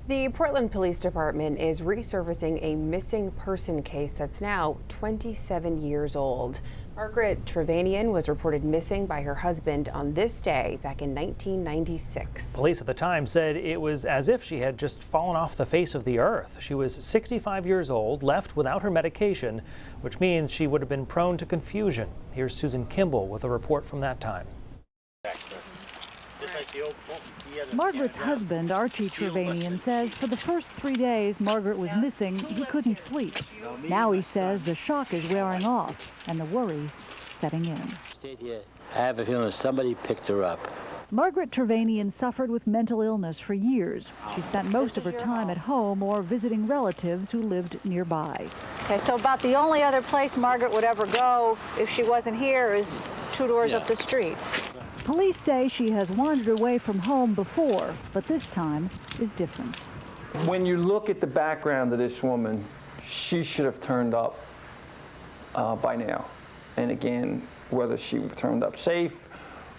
The Portland Police Department is resurfacing a missing person case that's now 27 years old. Margaret Trevanian was reported missing by her husband on this day back in 1996. Police at the time said it was as if she had just fallen off the face of the earth. She was 65 years old, left without her medication, which means she would have been prone to confusion. Here's Susan Kimball with a report from that time. Margaret's husband, Archie Trevanian, says for the first 3 days Margaret was missing, he couldn't sleep. Now he says the shock is wearing off and the worry setting in. I have a feeling somebody picked her up. Margaret Trevanian suffered with mental illness for years. She spent most of her time at home or visiting relatives who lived nearby. Okay, so about the only other place Margaret would ever go if she wasn't here is 2 doors up the street. Police say she has wandered away from home before, but this time is different. When you look at the background of this woman, she should have turned up by now. And again, whether she turned up safe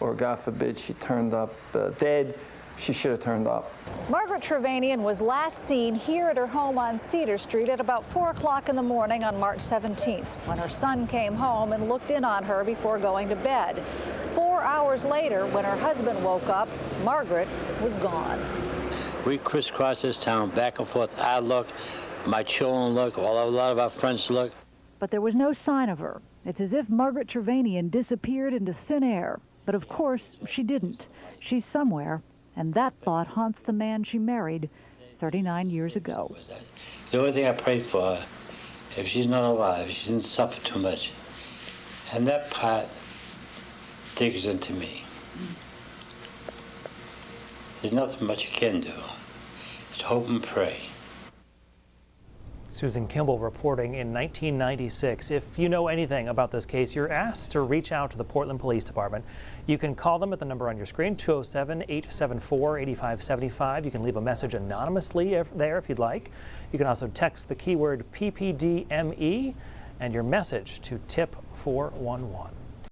or, God forbid, she turned up dead, she should have turned up. Margaret Trevanian was last seen here at her home on Cedar Street at about 4 o'clock in the morning on March 17th, when her son came home and looked in on her before going to bed. 4 hours later, when her husband woke up, Margaret was gone. We crisscrossed this town back and forth. I look, my children look, a lot of our friends look. But there was no sign of her. It's as if Margaret Trevanian disappeared into thin air. But of course, she didn't. She's somewhere, and that thought haunts the man she married 39 years ago. The only thing I pray for, if she's not alive, she didn't suffer too much. And that part digs into me. There's nothing much you can do. Just hope and pray. Susan Kimball reporting in 1996. If you know anything about this case, you're asked to reach out to the Portland Police Department. You can call them at the number on your screen, 207-874-8575. You can leave a message anonymously there if you'd like. You can also text the keyword PPDME and your message to tip 411.